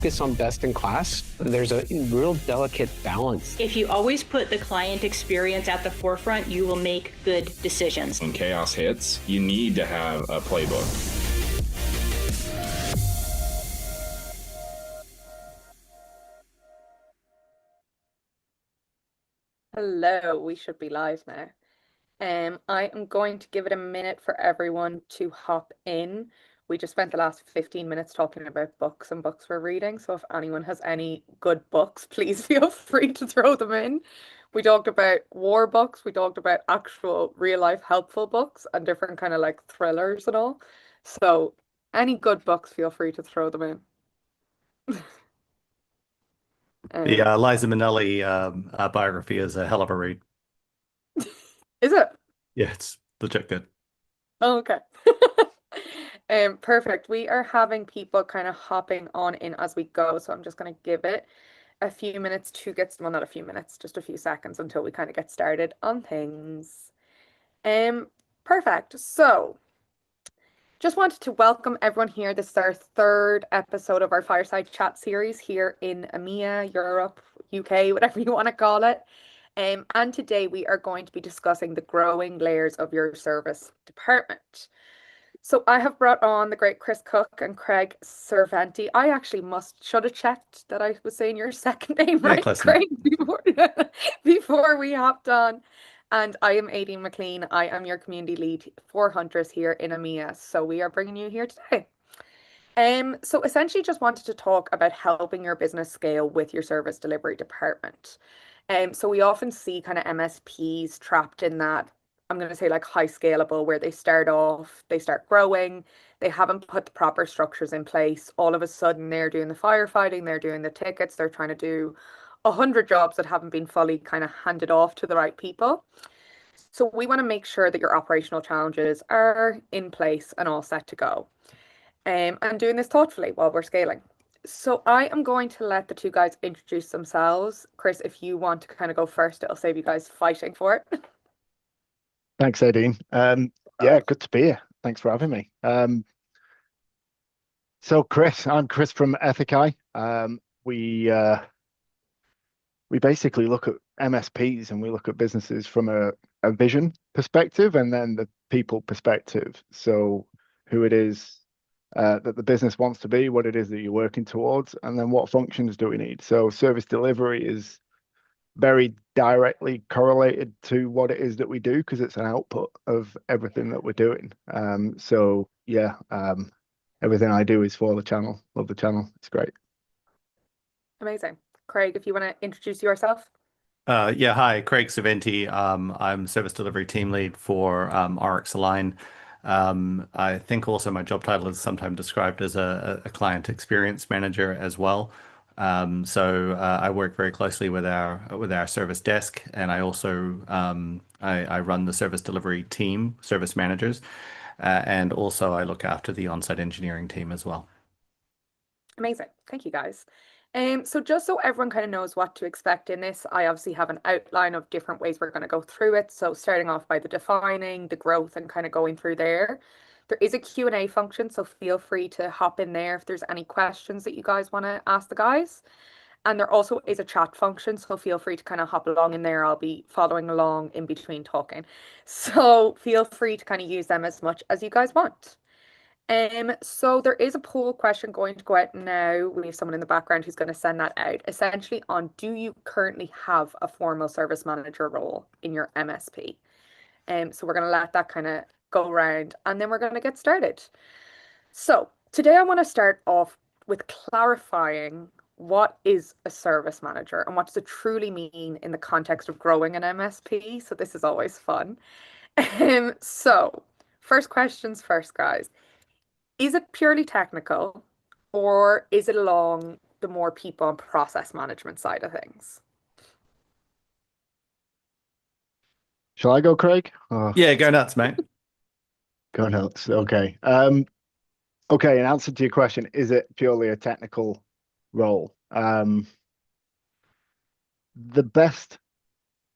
focus on best in class, there's a real delicate balance. If you always put the client experience at the forefront, you will make good decisions. When chaos hits, you need to have a playbook. Hello, we should be live now. I am going to give it a minute for everyone to hop in. We just spent the last 15 minutes talking about books and books we're reading. So if anyone has any good books, please feel free to throw them in. We talked about war books. We talked about actual real life helpful books and different kind of like thrillers and all. So any good books, feel free to throw them in. The Liza Minnelli biography is a hell of a read. Is it? Yeah, it's legit good. Oh, okay. Perfect. We are having people kind of hopping on in as we go, so I'm just going to give it a few minutes to get, well, not a few minutes, just a few seconds until we kind of get started on things. Perfect. So just wanted to welcome everyone here. This is our third episode of our Fireside Chat series here in EMEA, Europe, UK, whatever you want to call it. And today we are going to be discussing the growing layers of your service department. So I have brought on the great Chris Cook and Craig Serventi. I actually should have checked that I was saying your second name right, Craig, before we hopped on. And I am Aideen McLean. I am your community lead for Hunters here in EMEA. So we are bringing you here today. So essentially just wanted to talk about helping your business scale with your service delivery department. So we often see kind of MSPs trapped in that, I'm going to say like high scalable, where they start off, they start growing, they haven't put the proper structures in place. All of a sudden they're doing the firefighting, they're doing the tickets, they're trying to do 100 jobs that haven't been fully kind of handed off to the right people. So we want to make sure that your operational challenges are in place and all set to go. And doing this thoughtfully while we're scaling. So I am going to let the two guys introduce themselves. Chris, if you want to kind of go first, it'll save you guys fighting for it. Thanks, Aideen. Yeah, good to be here. Thanks for having me. So Chris, I'm Chris from Ethikai. We basically look at MSPs and we look at businesses from a vision perspective and then the people perspective. So who it is that the business wants to be, what it is that you're working towards, and then what functions do we need. So service delivery is very directly correlated to what it is that we do because it's an output of everything that we're doing. So yeah, everything I do is for the channel. Love the channel. It's great. Amazing. Craig, if you want to introduce yourself. Yeah, hi, Craig Serventi. I'm service delivery team lead for RX Align. I think also my job title is sometimes described as a client experience manager as well. So I work very closely with our service desk, and I also I run the service delivery team, service managers, and also I look after the on-site engineering team as well. Amazing. Thank you, guys. So just so everyone kind of knows what to expect in this, I obviously have an outline of different ways we're going to go through it. So starting off by the defining, the growth, and kind of going through there. There is a Q&A function, so feel free to hop in there if there's any questions that you guys want to ask the guys. And there also is a chat function, so feel free to kind of hop along in there. I'll be following along in between talking. So feel free to kind of use them as much as you guys want. So there is a poll question going to go out now. We have someone in the background who's going to send that out, essentially on, do you currently have a formal service manager role in your MSP? So we're going to let that kind of go around and then we're going to get started. So today I want to start off with clarifying what is a service manager and what does it truly mean in the context of growing an MSP. So this is always fun. So first questions first, guys. Is it purely technical or is it along the more people and process management side of things? Shall I go, Craig? Yeah, go nuts, mate. Go nuts. Okay. Okay, in answer to your question, is it purely a technical role? The best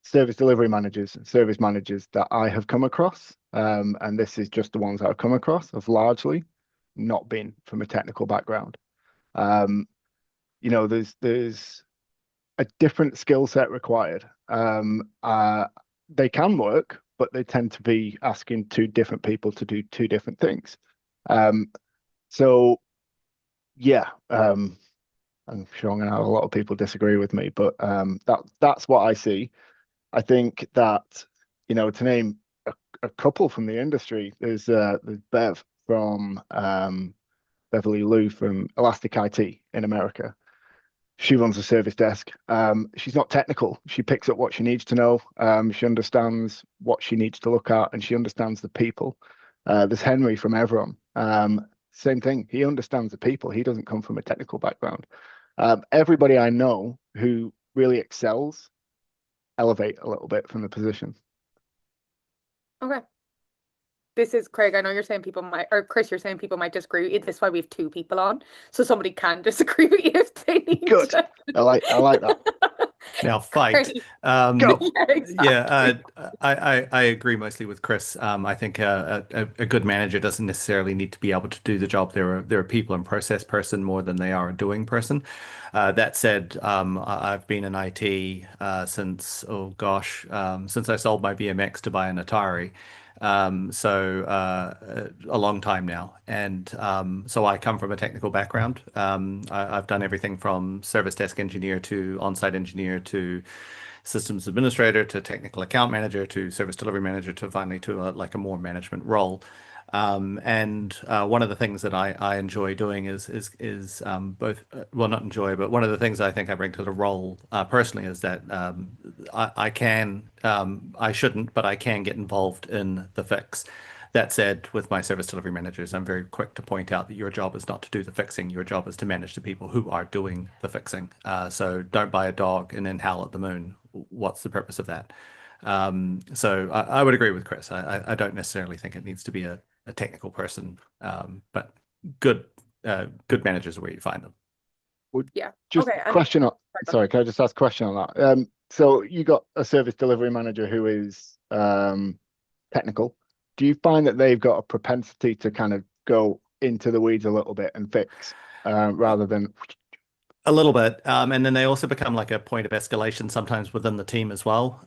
service delivery managers and service managers that I have come across, and this is just the ones that I've come across, have largely not been from a technical background. there's a different skill set required. They can work, but they tend to be asking two different people to do two different things. So yeah, I'm sure I'm going to have a lot of people disagree with me, but that's what I see. I think that, to name a couple from the industry, there's Bev from Beverly Lou from Elastic IT in America. She runs a service desk. She's not technical. She picks up what she needs to know. She understands what she needs to look at, and she understands the people. There's Henry from Evron. Same thing. He understands the people. He doesn't come from a technical background. Everybody I know who really excels elevate a little bit from the position. Okay. This is Craig. I know you're saying people might, or Chris, you're saying people might disagree with you. This is why we have two people on, so somebody can disagree with you if they need Good. to. I like that. Now fight. Great. Go. Yeah, exactly. Yeah, I agree mostly with Chris. I think a good manager doesn't necessarily need to be able to do the job. They're a people and process person more than they are a doing person. That said, I've been in IT since since I sold my BMX to buy an Atari. A long time now, and so I come from a technical background. I've done everything from service desk engineer to on-site engineer to systems administrator to technical account manager to service delivery manager to finally to a more management role. One of the things that I enjoy doing is both, well, not enjoy, but one of the things I think I bring to the role personally is that I shouldn't, but I can get involved in the fix. That said, with my service delivery managers, I'm very quick to point out that your job is not to do the fixing. Your job is to manage the people who are doing the fixing. So don't buy a dog and then howl at the moon. What's the purpose of that? So I would agree with Chris. I don't necessarily think it needs to be a technical person, but good managers are where you find them. Yeah. Just Okay. question on. Sorry, can I just ask a question on that? So you got a service delivery manager who is technical. Do you find that they've got a propensity to kind of go into the weeds a little bit and fix rather than? A little bit, and then they also become like a point of escalation sometimes within the team as well.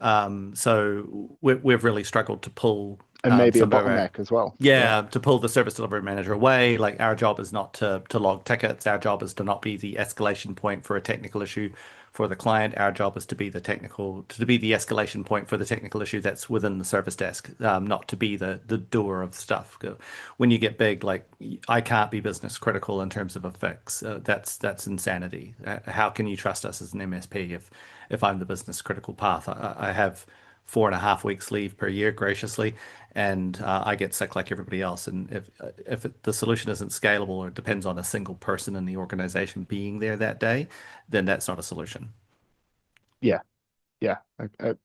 So we've really struggled to pull And maybe a some of our- bottleneck as well. Yeah, to pull the service delivery manager away. Like our job is not to log tickets. Our job is to not be the escalation point for a technical issue for the client. Our job is to be the escalation point for the technical issue that's within the service desk, not to be the doer of stuff. When you get big, like I can't be business critical in terms of a fix. That's insanity. How can you trust us as an MSP if I'm the business critical path? I have 4.5 weeks leave per year graciously, and I get sick like everybody else. And if the solution isn't scalable or it depends on a single person in the organization being there that day, then that's not a solution. Yeah, I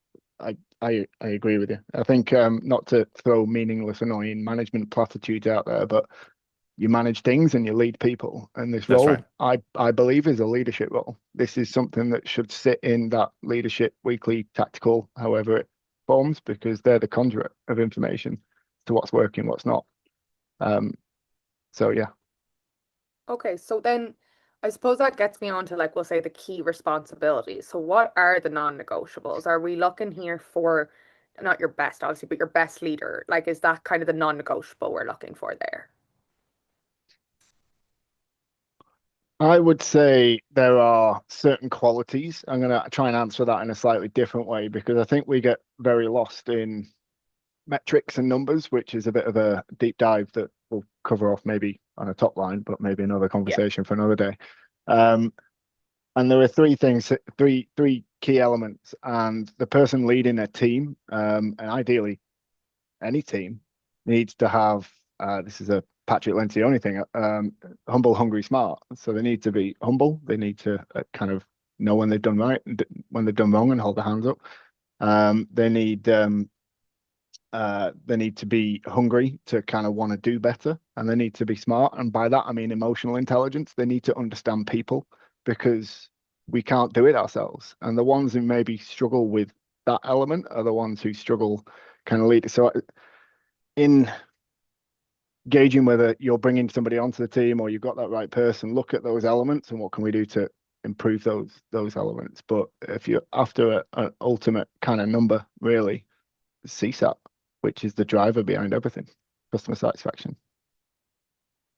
agree with you. I think not to throw meaningless, annoying management platitudes out there, but you manage things and you lead people. And this That's role, right. I believe, is a leadership role. This is something that should sit in that leadership weekly tactical, however it forms, because they're the conduit of information to what's working, what's not. So yeah. Okay, so then I suppose that gets me on to, like, we'll say the key responsibilities. So what are the non-negotiables? Are we looking here for not your best, obviously, but your best leader? Like, is that kind of the non-negotiable we're looking for there? I would say there are certain qualities. I'm going to try and answer that in a slightly different way because I think we get very lost in metrics and numbers, which is a bit of a deep dive that we'll cover off maybe on a top line, but maybe another conversation for another day. And there are three key elements, and the person leading a team, and ideally any team, needs to have, this is a Patrick Lencioni thing, humble, hungry, smart. So they need to be humble. They need to kind of know when they've done right, when they've done wrong, and hold their hands up. They need to be hungry to kind of want to do better, and they need to be smart. And by that, I mean emotional intelligence. They need to understand people because we can't do it ourselves. And the ones who maybe struggle with that element are the ones who struggle kind of lead. So in gauging whether you're bringing somebody onto the team or you've got that right person, look at those elements and what can we do to improve those elements. But if you're after an ultimate kind of number, really, CSAT, which is the driver behind everything, customer satisfaction.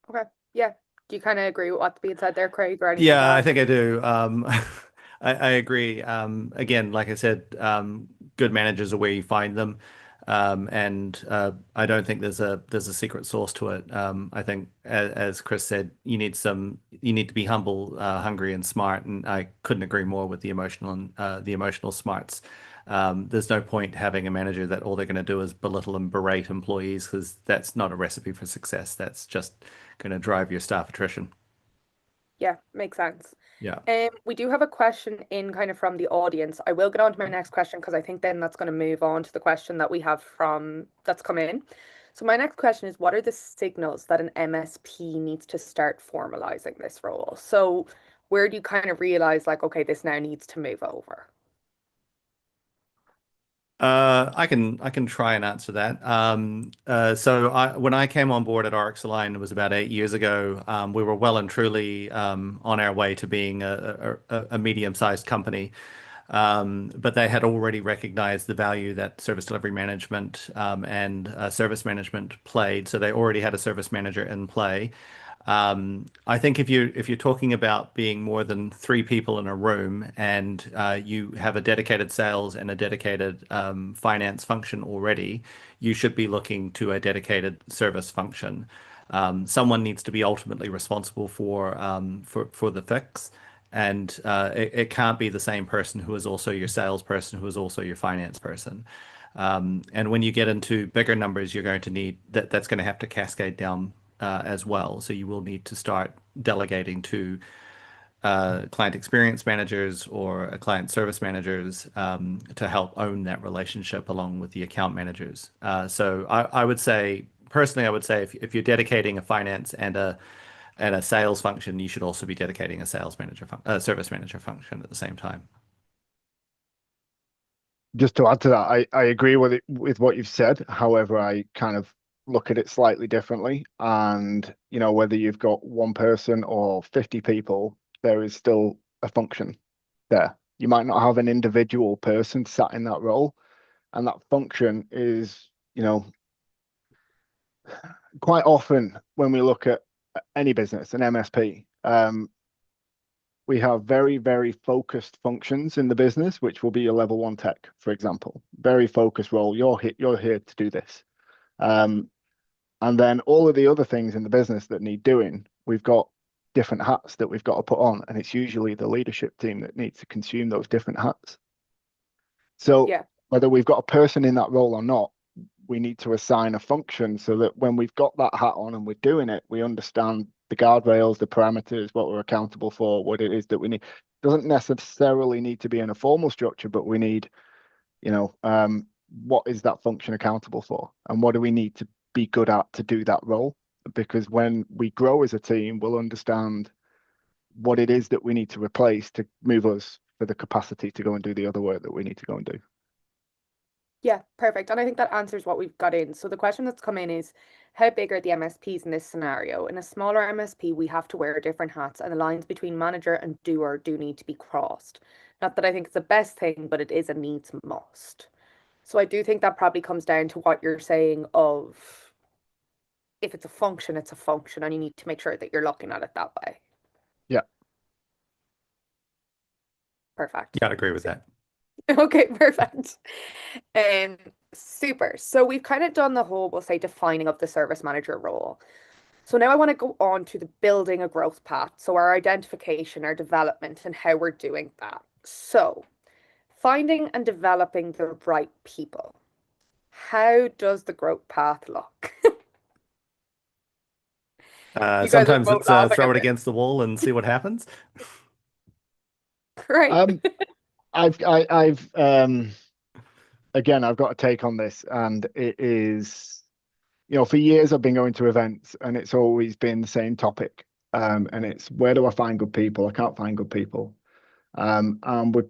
Okay. Yeah. Do you kind of agree with what's being said there, Craig, or anything to Yeah, I add? think I do. I agree. Again, like I said, good managers are where you find them, and I don't think there's a secret sauce to it. I think, as Chris said, you need to be humble, hungry, and smart. And I couldn't agree more with the emotional smarts. There's no point having a manager that all they're going to do is belittle and berate employees, because that's not a recipe for success. That's just going to drive your staff attrition. Yeah, makes sense. Yeah. We do have a question in kind of from the audience. I will get on to my next question because I think then that's going to move on to the question that we have from that's come in. So my next question is, what are the signals that an MSP needs to start formalizing this role? So where do you kind of realize like, okay, this now needs to move over? I can try and answer that. When I came on board at RX Align, it was about 8 years ago. We were well and truly on our way to being a medium-sized company, but they had already recognized the value that service delivery management and service management played. So they already had a service manager in play. I think if you're talking about being more than three people in a room, and you have a dedicated sales and a dedicated finance function already, you should be looking to a dedicated service function. Someone needs to be ultimately responsible for the fix, and it can't be the same person who is also your salesperson, who is also your finance person. And when you get into bigger numbers, you're going to need that's going to have to cascade down as well. So you will need to start delegating to client experience managers or client service managers to help own that relationship along with the account managers. So I would say, personally, I would say if you're dedicating a finance and a sales function, you should also be dedicating a service manager function at the same time. Just to add to that, I agree with what you've said. However, I kind of look at it slightly differently. And, whether you've got one person or 50 people, there is still a function there. You might not have an individual person sat in that role. And that function is, quite often when we look at any business, an MSP, we have very, very focused functions in the business, which will be your level one tech, for example. Very focused role. You're here to do this. And then all of the other things in the business that need doing, we've got different hats that we've got to put on. And it's usually the leadership team that needs to consume those different hats. So Yeah. whether we've got a person in that role or not, we need to assign a function so that when we've got that hat on and we're doing it, we understand the guardrails, the parameters, what we're accountable for, what it is that we need. Doesn't necessarily need to be in a formal structure, but we need, what is that function accountable for? And what do we need to be good at to do that role? Because when we grow as a team, we'll understand what it is that we need to replace to move us for the capacity to go and do the other work that we need to go and do. Yeah, perfect. And I think that answers what we've got in. So the question that's come in is, how big are the MSPs in this scenario? In a smaller MSP, we have to wear different hats, and the lines between manager and doer do need to be crossed. Not that I think it's the best thing, but it is a needs must. So I do think that probably comes down to what you're saying of, if it's a function, it's a function, and you need to make sure that you're looking at it that way. Yeah. Perfect. Yeah, I'd agree with that. Okay, perfect. Super. So we've kind of done the whole, we'll say, defining of the service manager role. So now I want to go on to the building a growth path. So our identification, our development, and how we're doing that. So finding and developing the right people. How does the growth path look? You guys are Sometimes both it's laughing throw at it me. against the wall and see what happens. Right. I've again, I've got a take on this, and it is, for years I've been going to events, and it's always been the same topic. And it's, where do I find good people? I can't find good people. And we're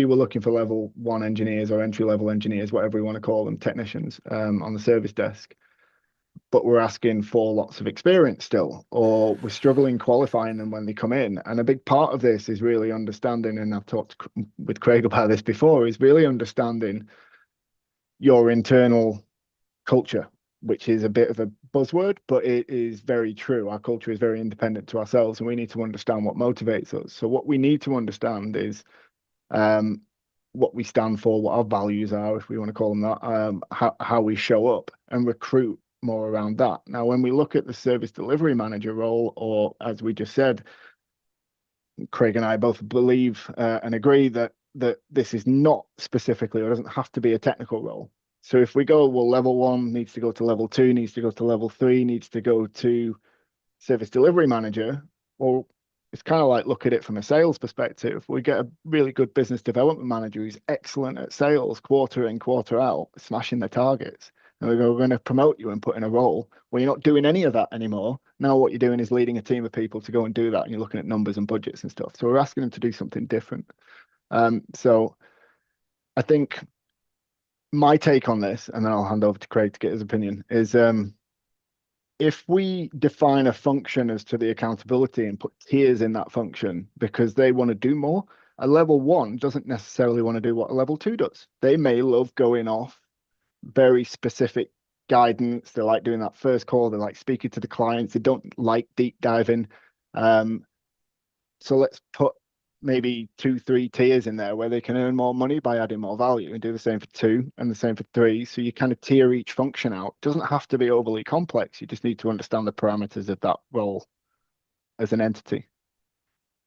looking for level one engineers or entry level engineers, whatever we want to call them, technicians, on the service desk. but we're asking for lots of experience still, or we're struggling qualifying them when they come in. And a big part of this is really understanding, and I've talked with Craig about this before, is really understanding your internal culture, which is a bit of a buzzword, but it is very true. Our culture is very independent to ourselves, and we need to understand what motivates us. So what we need to understand is what we stand for, what our values are, if we want to call them that, how we show up, and recruit more around that. Now, when we look at the service delivery manager role, or as we just said, Craig and I both believe and agree that this is not specifically, or doesn't have to be, a technical role. So if we go, well, level 1 needs to go to level 2, needs to go to level 3, needs to go to service delivery manager, well, it's kind of like, look at it from a sales perspective. We get a really good business development manager who's excellent at sales, quarter in, quarter out, smashing their targets. And we go, we're going to promote you and put in a role where you're not doing any of that anymore. Now what you're doing is leading a team of people to go and do that, and you're looking at numbers and budgets and stuff. So we're asking them to do something different. So I think my take on this, and then I'll hand over to Craig to get his opinion, is if we define a function as to the accountability and put tiers in that function because they want to do more, a level 1 doesn't necessarily want to do what a level 2 does. They may love going off very specific guidance. They like doing that first call. They like speaking to the clients. They don't like deep diving. So let's put maybe 2-3 tiers in there where they can earn more money by adding more value, and do the same for 2 and the same for 3. So you kind of tier each function out. It doesn't have to be overly complex. You just need to understand the parameters of that role as an entity.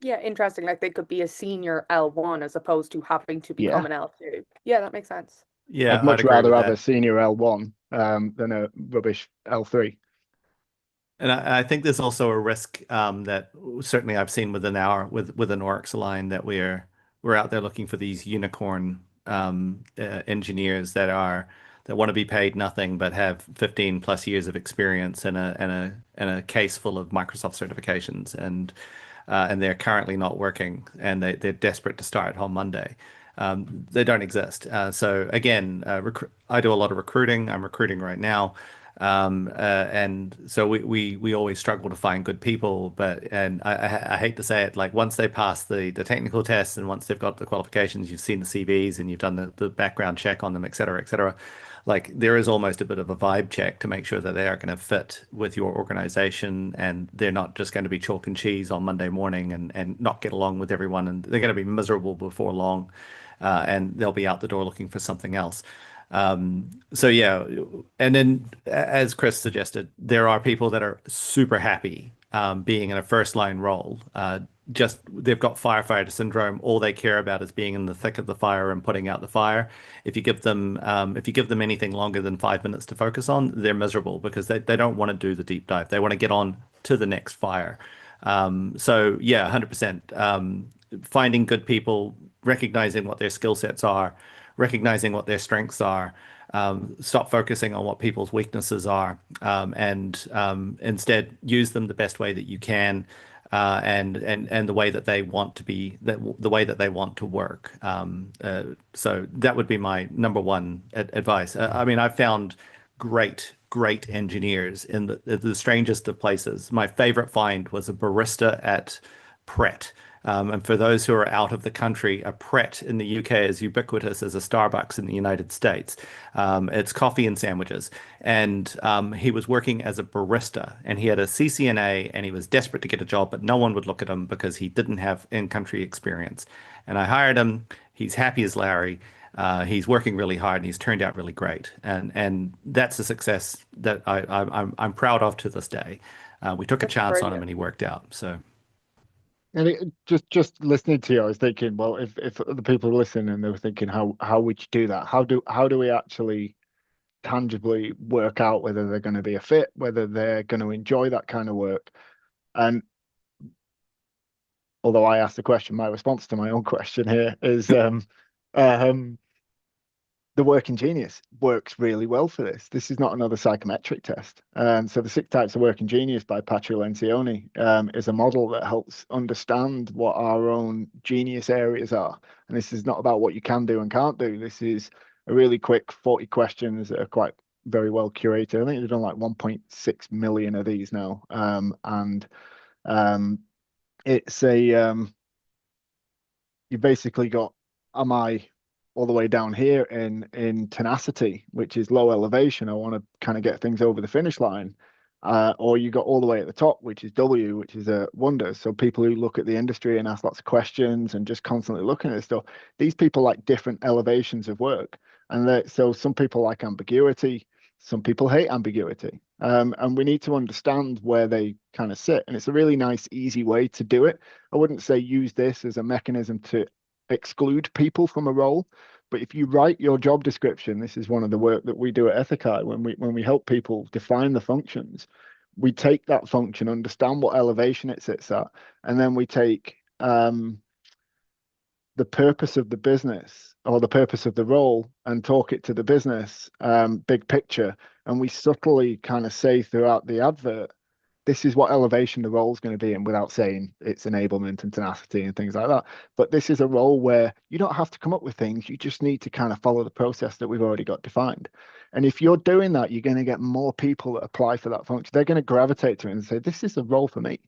Yeah, interesting. Like they could be a senior L1 as opposed to having to become an L2. Yeah, that makes sense. Yeah, I'd much agree rather with have that. a senior L1 than a rubbish L3. And I think there's also a risk that certainly I've seen within within Oryx Align, that we're out there looking for these unicorn engineers that want to be paid nothing but have 15 plus years of experience and a case full of Microsoft certifications, and they're currently not working, and they're desperate to start on Monday. They don't exist. So again, I do a lot of recruiting. I'm recruiting right now. And so we always struggle to find good people, and I hate to say it, like once they pass the technical tests, and once they've got the qualifications, you've seen the CVs and you've done the background check on them, et cetera, like there is almost a bit of a vibe check to make sure that they are going to fit with your organization, and they're not just going to be chalk and cheese on Monday morning and not get along with everyone, and they're going to be miserable before long, and they'll be out the door looking for something else. So yeah, and then as Chris suggested, there are people that are super happy being in a first line role. Just they've got firefighter syndrome. All they care about is being in the thick of the fire and putting out the fire. If you give them anything longer than 5 minutes to focus on, they're miserable because they don't want to do the deep dive. They want to get on to the next fire. So yeah, 100%. Finding good people, recognizing what their skill sets are, recognizing what their strengths are, stop focusing on what people's weaknesses are, and instead use them the best way that you can, and the way that they want to be, the way that they want to work. So that would be my number one advice. I mean, I've found great engineers in the strangest of places. My favorite find was a barista at Pret. And for those who are out of the country, a Pret in the UK is ubiquitous as a Starbucks in the United States. It's coffee and sandwiches. And he was working as a barista, and he had a CCNA, and he was desperate to get a job, but no one would look at him because he didn't have in-country experience. And I hired him. He's happy as Larry. He's working really hard, and he's turned out really great. And that's a success that I'm proud of to this day. We took a chance on him, and he worked out. So. And just listening to you, I was thinking, well, if the people are listening and they were thinking, how would you do that? How do we actually tangibly work out whether they're going to be a fit, whether they're going to enjoy that kind of work? And although I asked the question, my response to my own question here is the working genius works really well for this. This is not another psychometric test. So the 6 types of working genius by Patrick Lencioni is a model that helps understand what our own genius areas are. And this is not about what you can do and can't do. This is a really quick 40 questions that are quite very well curated. I think they've done like 1.6 million of these now. And it's you basically got, am I all the way down here in tenacity, which is low elevation? I want to kind of get things over the finish line. Or you got all the way at the top, which is W, which is a wonder. So people who look at the industry and ask lots of questions and just constantly looking at stuff, these people like different elevations of work. And so some people like ambiguity, some people hate ambiguity. And we need to understand where they kind of sit. And it's a really nice, easy way to do it. I wouldn't say use this as a mechanism to exclude people from a role. But if you write your job description, this is one of the work that we do at Ethicai when we help people define the functions. We take that function, understand what elevation it sits at, and then we take the purpose of the business or the purpose of the role and talk it to the business, big picture. And we subtly kind of say throughout the advert, this is what elevation the role is going to be in, without saying it's enablement and tenacity and things like that. But this is a role where you don't have to come up with things. You just need to kind of follow the process that we've already got defined. And if you're doing that, you're going to get more people that apply for that function. They're going to gravitate to it and say, this is a role for me.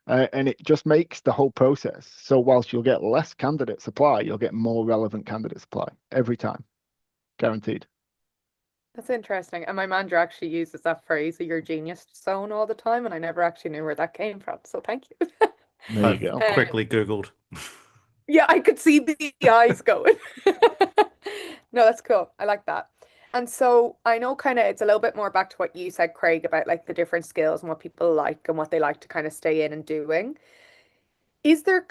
And it just makes the whole process. So whilst you'll get less candidate supply, you'll get more relevant candidate supply every time. Guaranteed. That's interesting. And my manager actually uses that phrase, your genius zone, all the time. And I never actually knew where that came from. So thank you. There you go. Quickly Googled. Yeah, I could see the eyes going. No, that's cool. I like that. And so I know kind of it's a little bit more back to what you said, Craig, about like the different skills and what people like and what they like to kind of stay in and doing. Is there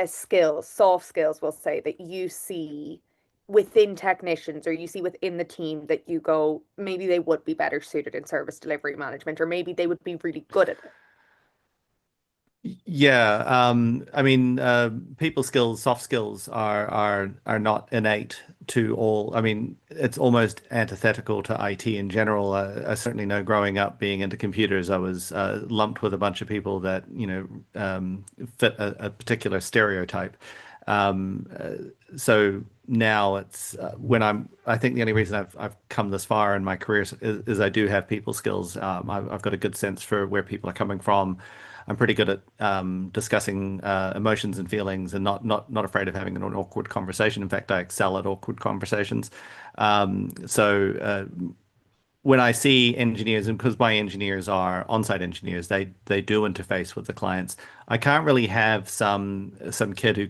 skills, soft skills, we'll say, that you see within technicians or you see within the team that you go, maybe they would be better suited in service delivery management, or maybe they would be really good at it? Yeah, I mean, people skills, soft skills are not innate to all. I mean, it's almost antithetical to IT in general. I certainly know growing up being into computers, I was lumped with a bunch of people that, fit a particular stereotype. So now it's I think the only reason I've come this far in my career is I do have people skills. I've got a good sense for where people are coming from. I'm pretty good at discussing emotions and feelings, and not afraid of having an awkward conversation. In fact, I excel at awkward conversations. So when I see engineers, and because my engineers are on-site engineers, they do interface with the clients. I can't really have some kid who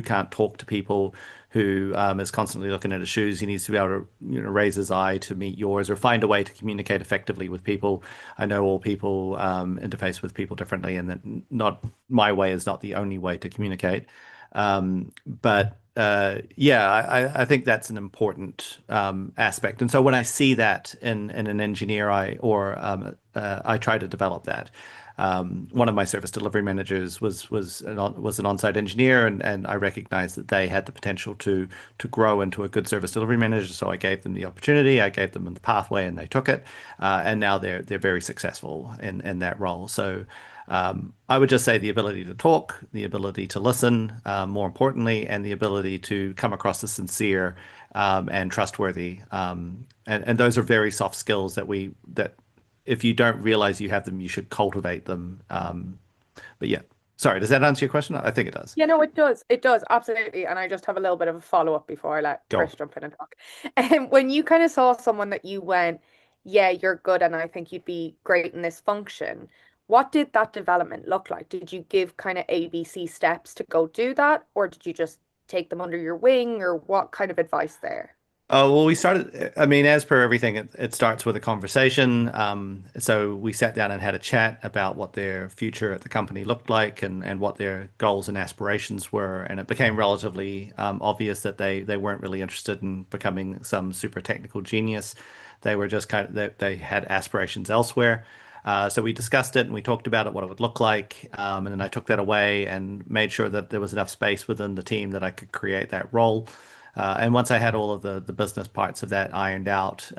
can't talk to people, who is constantly looking at his shoes. He needs to be able to raise his eye to meet yours, or find a way to communicate effectively with people. I know all people interface with people differently, and that not my way is not the only way to communicate. But yeah, I think that's an important aspect. And so when I see that in an engineer, I try to develop that. One of my service delivery managers was an on-site engineer, and I recognized that they had the potential to grow into a good service delivery manager. So I gave them the opportunity, I gave them the pathway, and they took it. And now they're very successful in that role. So I would just say the ability to talk, the ability to listen, more importantly, and the ability to come across as sincere and trustworthy. And those are very soft skills that if you don't realize you have them, you should cultivate them. But yeah, sorry, does that answer your question? I think it does. Yeah, no, it does. It does, absolutely. And I just have a little bit of a follow-up before I let Chris jump in and talk. And when you kind of saw someone that you went, yeah, you're good, and I think you'd be great in this function, what did that development look like? Did you give kind of ABC steps to go do that, or did you just take them under your wing, or what kind of advice there? Oh, well, we started, I mean, as per everything, it starts with a conversation. So we sat down and had a chat about what their future at the company looked like, and what their goals and aspirations were. And it became relatively obvious that they weren't really interested in becoming some super technical genius. They were just they had aspirations elsewhere. So we discussed it and we talked about it, what it would look like. And then I took that away and made sure that there was enough space within the team that I could create that role. And once I had all of the business parts of that ironed out,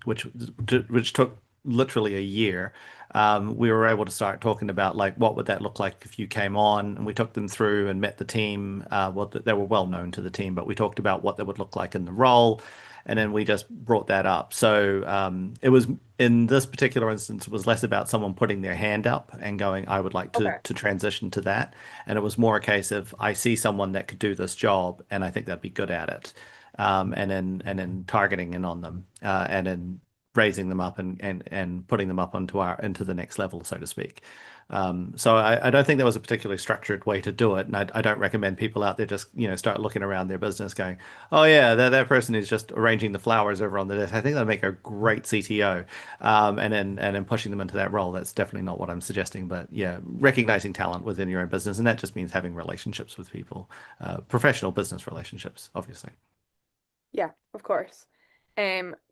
which took literally a year, we were able to start talking about like what would that look like if you came on. And we took them through and met the team. Well, they were well known to the team, but we talked about what that would look like in the role. and then we just brought that up. So it was, in this particular instance, it was less about someone putting their hand up and going, I would like Okay. to transition to that. And it was more a case of, I see someone that could do this job and I think they'd be good at it. And then targeting in on them, and then raising them up and putting them up into the next level, so to speak. So I don't think there was a particularly structured way to do it, and I don't recommend people out there just start looking around their business going, oh yeah, that person is just arranging the flowers over on the desk. I think they'll make a great CTO, and then pushing them into that role. That's definitely not what I'm suggesting, but yeah, recognizing talent within your own business, and that just means having relationships with people, professional business relationships, obviously. Yeah, of course.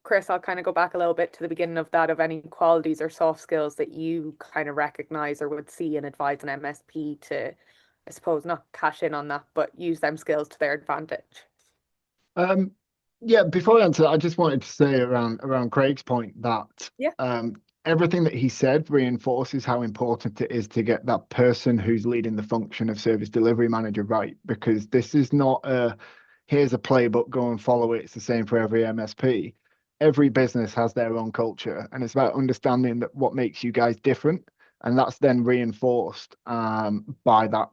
Chris, I'll kind of go back a little bit to the beginning of that, of any qualities or soft skills that you kind of recognize or would see and advise an MSP to, I suppose, not cash in on that, but use them skills to their advantage. Yeah, before I answer, I just wanted to say around Craig's point that Yeah. everything that he said reinforces how important it is to get that person who's leading the function of service delivery manager right, because this is not here's a playbook, go and follow it. It's the same for every MSP. Every business has their own culture, and it's about understanding that what makes you guys different, and that's then reinforced by that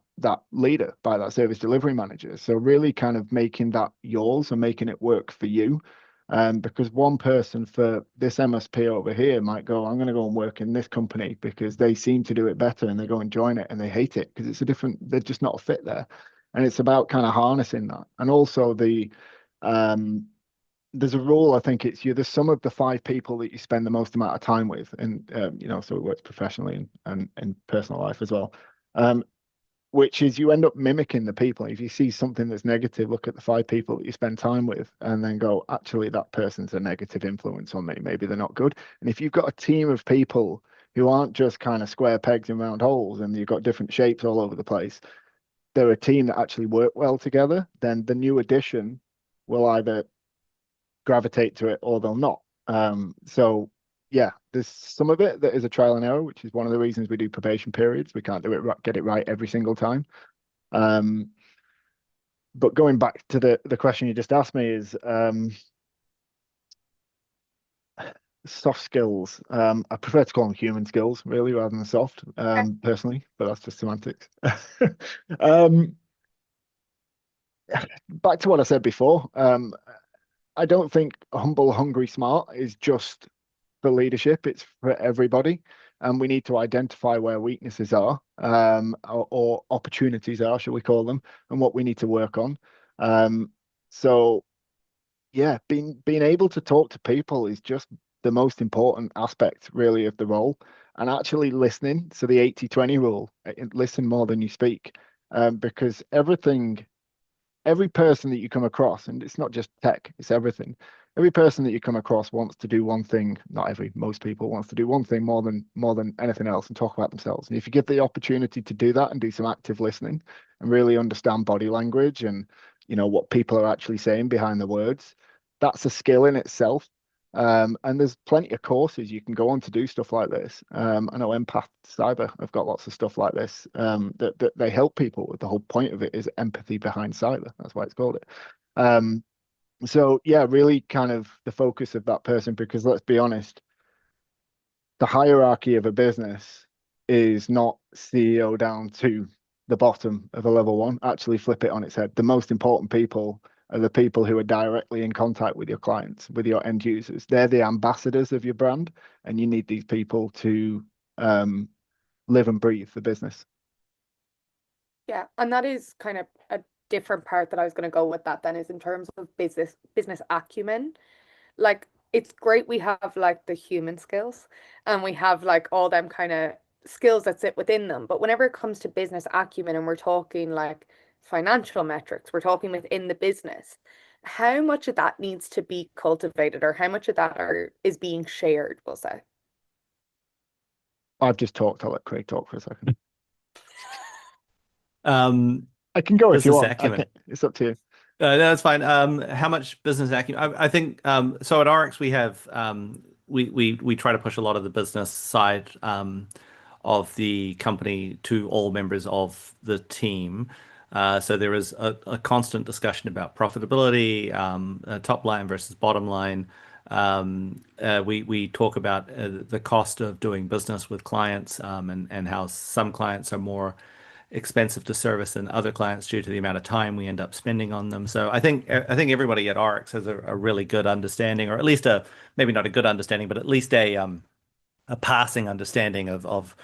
leader, by that service delivery manager. So really kind of making that yours and making it work for you. Because one person for this MSP over here might go, I'm going to go and work in this company because they seem to do it better, and they go and join it and they hate it because it's they're just not a fit there. And it's about kind of harnessing that. And also there's a rule, I think you're the sum of the 5 people that you spend the most amount of time with. And, so it works professionally and in personal life as well. Which is you end up mimicking the people. If you see something that's negative, look at the 5 people that you spend time with and then go, actually, that person's a negative influence on me. Maybe they're not good. And if you've got a team of people who aren't just kind of square pegs in round holes and you've got different shapes all over the place, they're a team that actually work well together, then the new addition will either gravitate to it or they'll not. So yeah, there's some of it that is a trial and error, which is one of the reasons we do probation periods. We can't get it right every single time. But going back to the question you just asked me is soft skills. I prefer to call them human skills, really, rather than soft, personally, but that's just semantics. Back to what I said before. I don't think humble, hungry, smart is just for leadership. It's for everybody. And we need to identify where weaknesses are, or opportunities are, shall we call them, and what we need to work on. So yeah, being able to talk to people is just the most important aspect, really, of the role. And actually listening. So the 80-20 rule, listen more than you speak, because every person that you come across, and it's not just tech, it's everything. Every person that you come across wants to do one thing. Most people wants to do one thing more than anything else and talk about themselves. And if you give the opportunity to do that and do some active listening and really understand body language and what people are actually saying behind the words, that's a skill in itself. And there's plenty of courses you can go on to do stuff like this. I know Empath Cyber have got lots of stuff like this, that they help people. The whole point of it is empathy behind cyber. That's why it's called it. So yeah, really kind of the focus of that person, because let's be honest, the hierarchy of a business is not CEO down to the bottom of a level 1. Actually flip it on its head. The most important people are the people who are directly in contact with your clients, with your end users. They're the ambassadors of your brand, and you need these people to live and breathe the business. Yeah, and that is kind of a different part that I was going to go with that then, is in terms of business acumen. Like, it's great we have like the human skills and we have like all them kind of skills that sit within them. But whenever it comes to business acumen and we're talking like financial metrics, we're talking within the business, how much of that needs to be cultivated, or how much of that is being shared, we'll say? I've just talked. I'll let Craig talk for a second. I can go if you business want. acumen. It's up to you. No, that's fine. How much business acumen? I think so. At Oryx, we have we try to push a lot of the business side of the company to all members of the team. So there is a constant discussion about profitability, top line versus bottom line. We talk about the cost of doing business with clients, and how some clients are more expensive to service than other clients due to the amount of time we end up spending on them. So I think everybody at RX has a really good understanding, or at least maybe not a good understanding, but at least a passing understanding of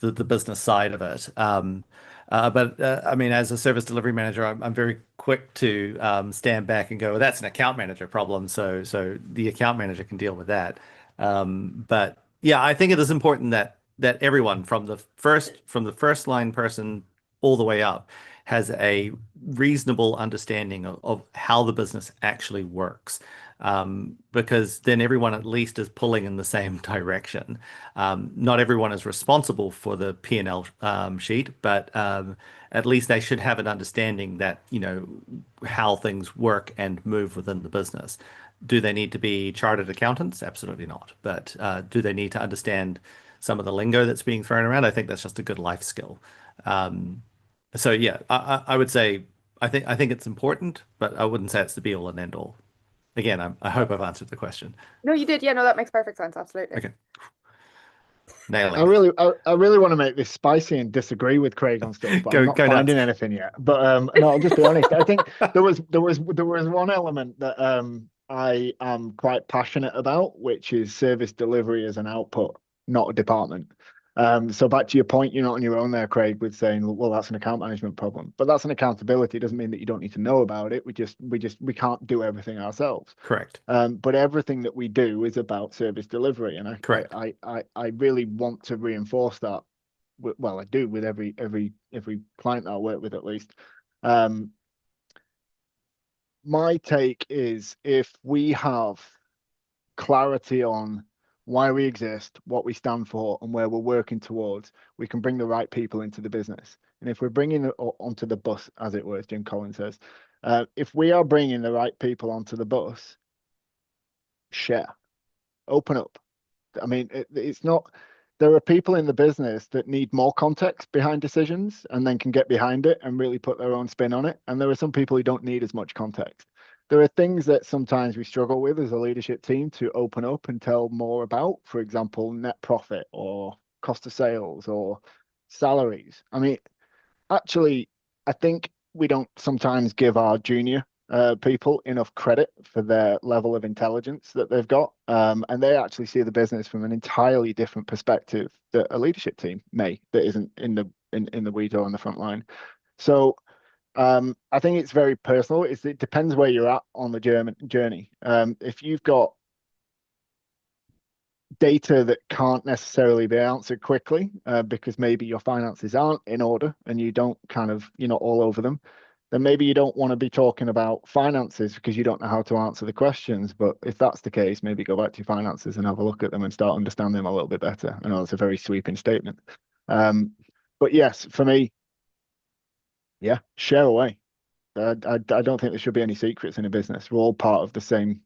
the business side of it. But I mean, as a service delivery manager, I'm very quick to stand back and go, well, that's an account manager problem. So the account manager can deal with that. But yeah, I think it is important that everyone from the first line person all the way up has a reasonable understanding of how the business actually works. Because then everyone at least is pulling in the same direction. Not everyone is responsible for the P&L sheet, but at least they should have an understanding that, how things work and move within the business. Do they need to be chartered accountants? Absolutely not. But do they need to understand some of the lingo that's being thrown around? I think that's just a good life skill. So yeah, I would say I think it's important, but I wouldn't say it's the be all and end all. Again, I hope I've answered the question. No, you did. Yeah, no, that makes perfect sense. Absolutely. Okay. I Nailing it. really want to make this spicy and disagree with Craig on stuff, but I'm not Go nuts. finding anything yet. But no, I'll just be honest. I think there was one element that I am quite passionate about, which is service delivery as an output, not a department. So back to your point, you're not on your own there, Craig, with saying, well, that's an account management problem, but that's an accountability. It doesn't mean that you don't need to know about it. We can't do everything ourselves. Correct. But everything that we do is about service delivery, and Correct. I really want to reinforce that. Well, I do with every client that I work with, at least. My take is, if we have clarity on why we exist, what we stand for, and where we're working towards, we can bring the right people into the business. And if we're bringing it onto the bus, as it were, as Jim Collins says, if we are bringing the right people onto the bus, share, open up. I mean, it's not. There are people in the business that need more context behind decisions and then can get behind it and really put their own spin on it. And there are some people who don't need as much context. There are things that sometimes we struggle with as a leadership team to open up and tell more about, for example, net profit or cost of sales or salaries. I mean, actually, I think we don't sometimes give our junior people enough credit for their level of intelligence that they've got, and they actually see the business from an entirely different perspective that a leadership team may, that isn't in the weeds or on the front line. So I think it's very personal. It depends where you're at on the journey. If you've got data that can't necessarily be answered quickly because maybe your finances aren't in order and you're not all over them, then maybe you don't want to be talking about finances because you don't know how to answer the questions. But if that's the case, maybe go back to your finances and have a look at them and start understanding them a little bit better. I know it's a very sweeping statement. But yes, for me, yeah, share away. I don't think there should be any secrets in a business. We're all part of the same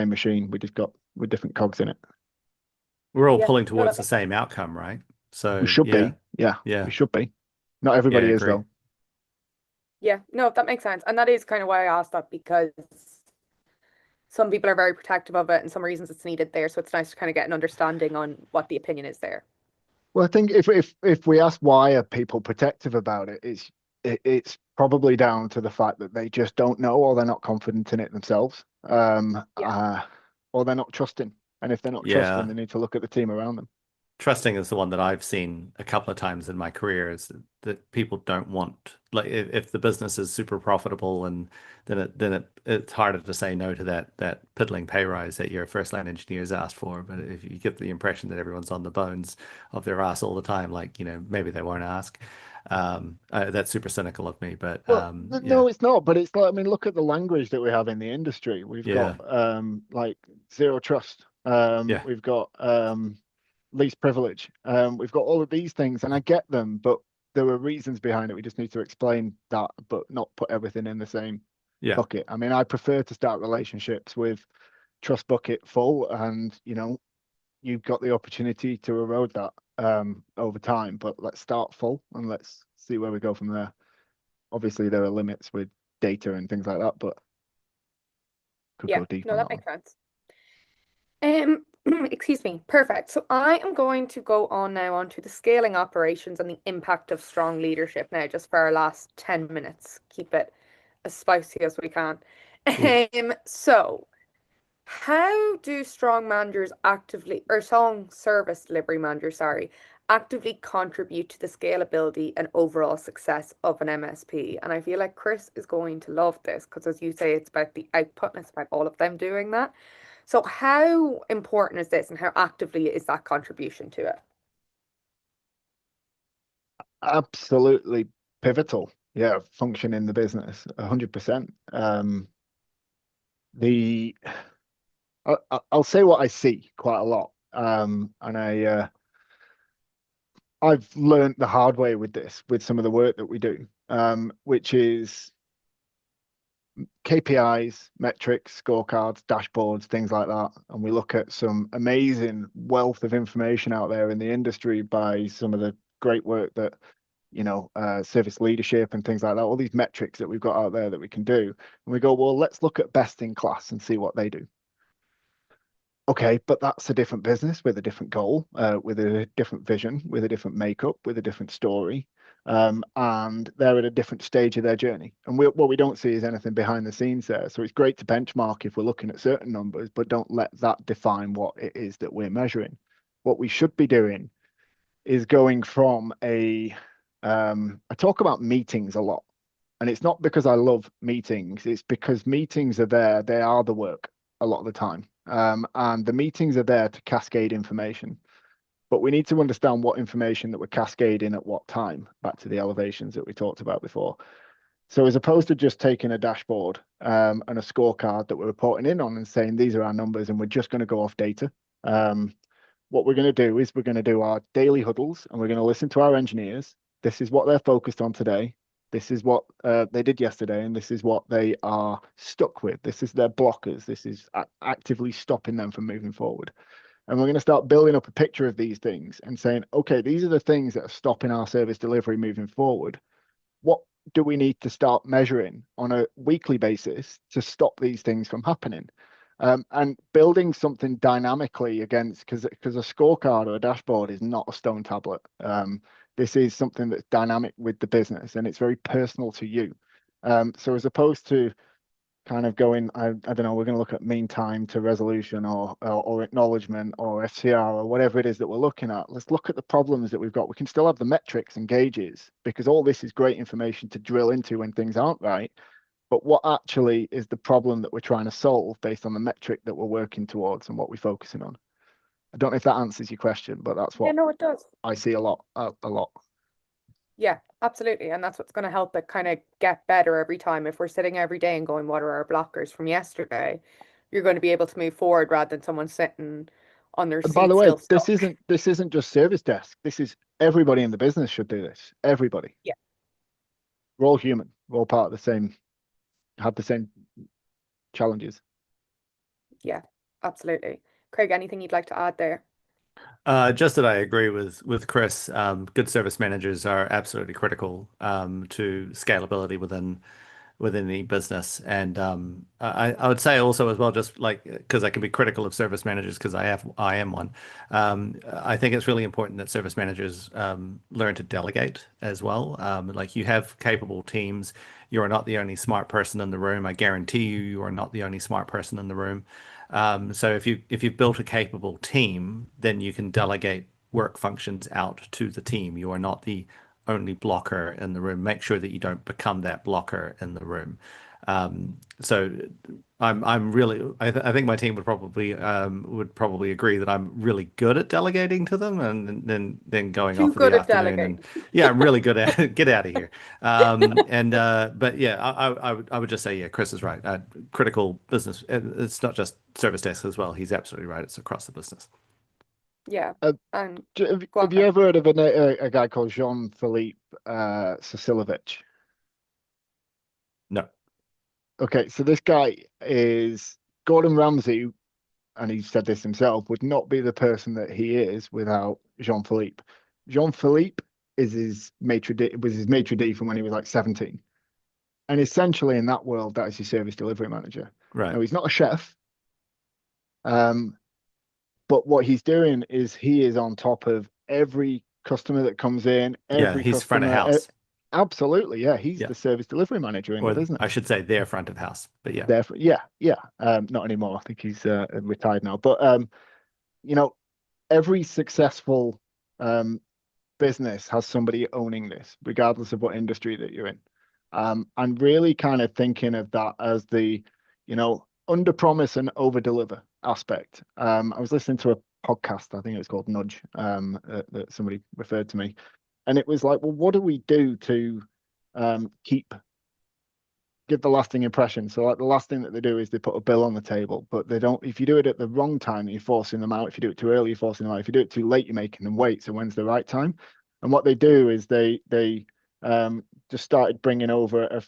machine. We're different cogs in it. We're all pulling towards the same outcome, right? So We should yeah. be. Yeah. Yeah. We should be. Not everybody Yeah, I is, agree. though. Yeah, no, that makes sense. And that is kind of why I asked that, because some people are very protective of it and some reasons it's needed there. So it's nice to kind of get an understanding on what the opinion is there. Well, I think if we ask why are people protective about it, it's probably down to the fact that they just don't know, or they're not confident in it themselves, or they're not trusting. And if they're not trusting, they need to look at the team around them. Trusting is the one that I've seen a couple of times in my career, is that people don't want, like, if the business is super profitable, and then it's harder to say no to that piddling pay rise that your first line engineers asked for. But if you get the impression that everyone's on the bones of their ass all the time, like, maybe they won't ask. That's super cynical of me, but no, it's not. But it's like, I mean, look at the language that we have in the industry. We've got like zero trust. We've got least privilege. We've got all of these things, and I get them, but there are reasons behind it. We just need to explain that, but not put everything in the same bucket. I mean, I prefer to start relationships with trust bucket full, and you've got the opportunity to erode that over time. But let's start full and let's see where we go from there. Obviously, there are limits with data and things like that, but could Yeah, go deep no, on that that one. makes sense. Excuse me. Perfect. So I am going to go on now onto the scaling operations and the impact of strong leadership now, just for our last 10 minutes. Keep it as spicy as we can. Cool. So how do strong managers actively, or strong service delivery managers, sorry, actively contribute to the scalability and overall success of an MSP? And I feel like Chris is going to love this because, as you say, it's about the output and it's about all of them doing that. So, how important is this and how actively is that contribution to it? Absolutely pivotal. Yeah, function in the business, 100%. The I'll say what I see quite a lot, and I've learned the hard way with this, with some of the work that we do, which is KPIs, metrics, scorecards, dashboards, things like that. And we look at some amazing wealth of information out there in the industry by some of the great work that, service leadership and things like that, all these metrics that we've got out there that we can do. And we go, well, let's look at best in class and see what they do. Okay, but that's a different business with a different goal, with a different vision, with a different makeup, with a different story. And they're at a different stage of their journey. And what we don't see is anything behind the scenes there. So it's great to benchmark if we're looking at certain numbers, but don't let that define what it is that we're measuring. What we should be doing is going from I talk about meetings a lot. And it's not because I love meetings, it's because meetings are there, they are the work a lot of the time. And the meetings are there to cascade information. But we need to understand what information that we're cascading at what time, back to the elevations that we talked about before. So as opposed to just taking a dashboard and a scorecard that we're reporting in on and saying, these are our numbers and we're just going to go off data. What we're going to do is we're going to do our daily huddles and we're going to listen to our engineers. This is what they're focused on today. This is what they did yesterday, and this is what they are stuck with. This is their blockers. This is actively stopping them from moving forward. And we're going to start building up a picture of these things and saying, okay, these are the things that are stopping our service delivery moving forward. What do we need to start measuring on a weekly basis to stop these things from happening? And building something dynamically against, because a scorecard or a dashboard is not a stone tablet. This is something that's dynamic with the business and it's very personal to you. So as opposed to kind of going, I don't know, we're going to look at mean time to resolution or acknowledgement or FCR or whatever it is that we're looking at. Let's look at the problems that we've got. We can still have the metrics and gauges because all this is great information to drill into when things aren't right. But what actually is the problem that we're trying to solve based on the metric that we're working towards and what we're focusing on? I don't know if that answers your question, but that's Yeah, what no, it does. I see a lot. Yeah, absolutely. And that's what's going to help it kind of get better every time. If we're sitting every day and going, what are our blockers from yesterday? You're going to be able to move forward rather than someone sitting on their And by the seat way, still stuck. this isn't just service desk. This is everybody in the business should do this. Everybody. Yeah. We're all human. We're all part of the same, have the same challenges. Yeah, absolutely. Craig, anything you'd like to add there? Just that I agree with Chris. Good service managers are absolutely critical to scalability within the business. And I would say also as well, just like because I can be critical of service managers because I am one. I think it's really important that service managers learn to delegate as well. Like you have capable teams. You are not the only smart person in the room. I guarantee you are not the only smart person in the room. So if you've built a capable team, then you can delegate work functions out to the team. You are not the only blocker in the room. Make sure that you don't become that blocker in the room. So I'm really I think my team would probably agree that I'm really good at delegating to them and then going Too off for good the at afternoon delegating. yeah, I'm really good at it. Get out of here. But yeah, I would just say yeah, Chris is right. Critical business. It's not just service desk as well. He's absolutely right. It's across the business. Yeah. Uh, And Have go on, you Craig. ever heard of a guy called Jean-Philippe Sasilovich? No. Okay, so this guy is Gordon Ramsay, and he said this himself, would not be the person that he is without Jean-Philippe. Jean-Philippe is his maitre d' from when he was like 17. And essentially in that world, that is your service delivery manager. Right. Now, he's not a chef, but what he's doing is he is on top of every customer that comes in, every he's front of customer. house. Absolutely, yeah. He's Yeah. the service delivery manager in the Or business. I should say their front of house, but yeah. Therefore, yeah. Not anymore. I think he's retired now. But you know, every successful business has somebody owning this, regardless of what industry that you're in. I'm really kind of thinking of that as the, under promise and over deliver aspect. I was listening to a podcast, I think it was called Nudge, that somebody referred to me. And it was like, well, what do we do to give the lasting impression? So like the last thing that they do is they put a bill on the table, but they don't, if you do it at the wrong time, you're forcing them out. If you do it too early, you're forcing them out. If you do it too late, you're making them wait. So when's the right time? And what they do is they just started bringing over it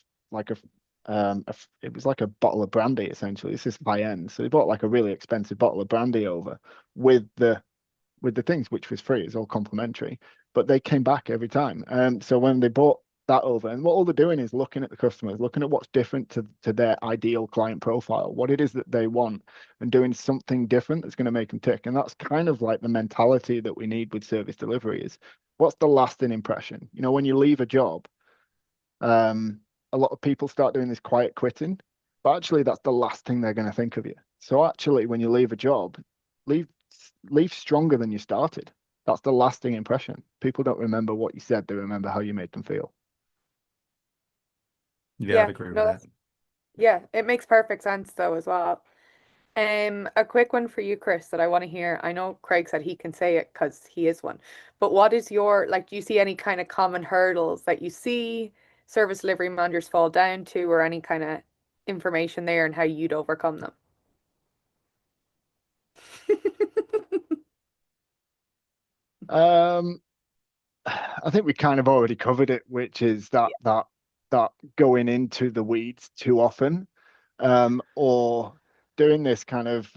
was like a bottle of brandy, essentially. It's just high end. So they bought like a really expensive bottle of brandy over with the things, which was free. It's all complimentary, but they came back every time. So when they bought that over, and what all they're doing is looking at the customers, looking at what's different to their ideal client profile, what it is that they want, and doing something different that's going to make them tick. And that's kind of like the mentality that we need with service delivery is, what's the lasting impression? When you leave a job, a lot of people start doing this quiet quitting, but actually that's the last thing they're going to think of you. So actually, when you leave a job, leave stronger than you started. That's the lasting impression. People don't remember what you said, they remember how you made them feel. Yeah, I'd agree with that. Yeah, it makes perfect sense though as well. A quick one for you, Chris, that I want to hear. I know Craig said he can say it because he is one, but what is your, do you see any kind of common hurdles that you see service delivery managers fall down to, or any kind of information there and how you'd overcome them? I think we kind of already covered it, which is that going into the weeds too often, or doing this kind of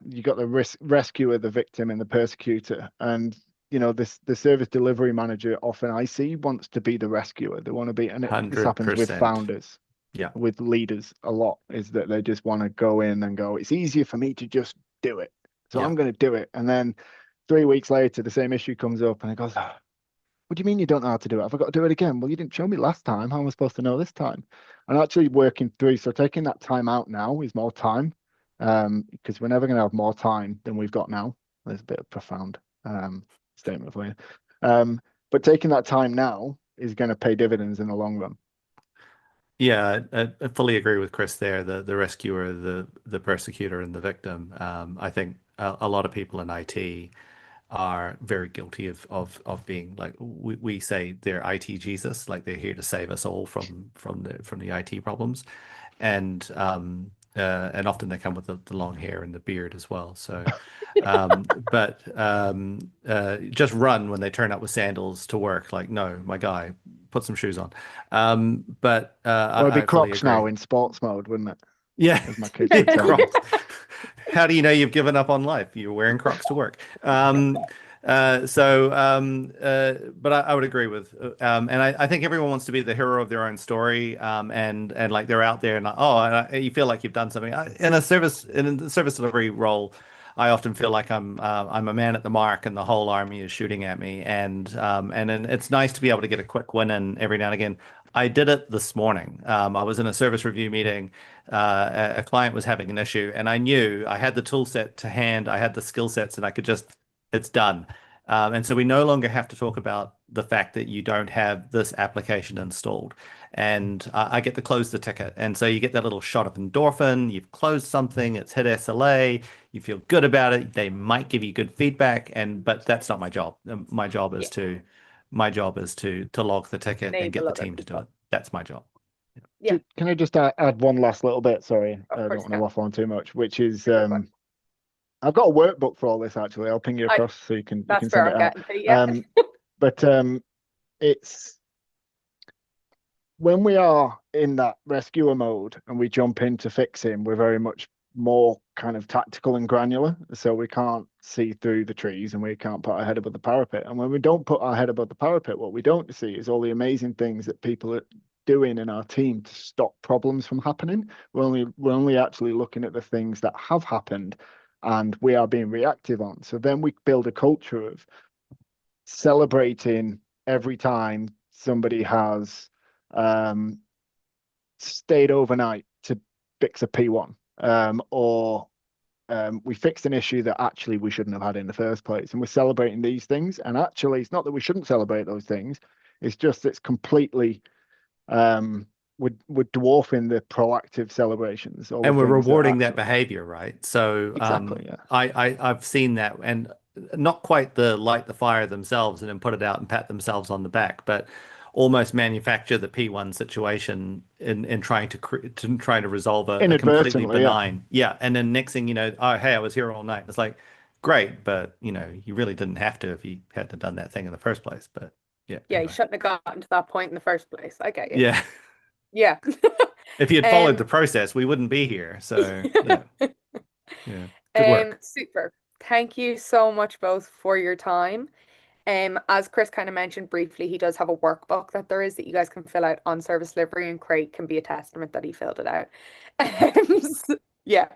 you got the rescuer, the victim, and the persecutor. And the service delivery manager often I see wants to be the rescuer. They want to be, and this happens with 100%. founders, Yeah, with leaders a lot, is that they just want to go in and go, it's easier for me to just do it, so Yeah. I'm going to do it. And then 3 weeks later, the same issue comes up, and it goes, "Oh, what do you mean you don't know how to do it? Have I got to do it again? Well, you didn't show me last time. How am I supposed to know this time?" And actually working through, so taking that time out now is more time, because we're never going to have more time than we've got now. There's a bit of profound statement for you. But taking that time now is going to pay dividends in the long run. Yeah, I fully agree with Chris there. The rescuer, the persecutor, and the victim. I think a lot of people in IT are very guilty of being like, we say they're IT Jesus, like they're here to save us all from the IT problems, and often they come with the long hair and the beard as well. So, just run when they turn up with sandals to work. Like, no, my guy, put some shoes on. Well, it'd be I fully Crocs now agree. in sports mode, wouldn't it? Yeah, As my kids would tell me. Crocs. How do you know you've given up on life? You're wearing Crocs to work. But I would agree with, and I think everyone wants to be the hero of their own story, and like they're out there and you feel like you've done something. In the service delivery role, I often feel like I'm a man at the mark, and the whole army is shooting at me, and then it's nice to be able to get a quick win in every now and again. I did it this morning. I was in a service review meeting. A client was having an issue, and I knew I had the tool set to hand. I had the skill sets, and I could it's done. And so we no longer have to talk about the fact that you don't have this application installed. And I get to close the ticket. And so you get that little shot of endorphin. You've closed something. It's hit SLA. You feel good about it. They might give you good feedback. But that's not my job. My job is to log the ticket and get the team to do it. That's my job. Yeah. Can I just add one last little bit? Sorry, Of I don't course want you to can. waffle on too much, which is I've got a workbook for all this actually. I'll ping you across so you can That's send where it I'm out. getting to, yeah. But it's when we are in that rescuer mode and we jump in to fix him, we're very much more kind of tactical and granular. So we can't see through the trees and we can't put our head above the parapet. And when we don't put our head above the parapet, what we don't see is all the amazing things that people are doing in our team to stop problems from happening. We're only actually looking at the things that have happened and we are being reactive on. So then we build a culture of celebrating every time somebody has stayed overnight to fix a P1, or we fixed an issue that actually we shouldn't have had in the first place. And we're celebrating these things. And actually, it's not that we shouldn't celebrate those things. It's just it's completely we're dwarfing the proactive celebrations. And we're rewarding that actually... behavior, right? So exactly, yeah. I've seen that, and not quite the light the fire themselves and then put it out and pat themselves on the back, but almost manufacture the P1 situation in trying to resolve a completely benign. Yeah. And then next thing you know, oh, hey, I was here all night. It's like, great, but you really didn't have to if you hadn't done that thing in the first place. But yeah. Yeah, anyway. you shouldn't have gotten to that point in the first place. I get you. Yeah. Yeah. If you had followed the process, we wouldn't be here. So yeah. Yeah. Good work. Super. Thank you so much both for your time. As Chris kind of mentioned briefly, he does have a workbook that you guys can fill out on service delivery, and Craig can be a testament that he filled it out. Yeah.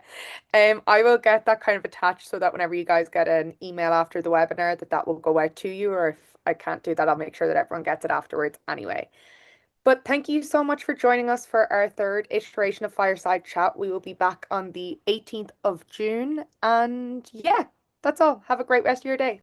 I will get that kind of attached so that whenever you guys get an email after the webinar, that will go out to you, or if I can't do that, I'll make sure that everyone gets it afterwards anyway. But thank you so much for joining us for our third iteration of Fireside Chat. We will be back on the 18th of June. And yeah, that's all. Have a great rest of your day.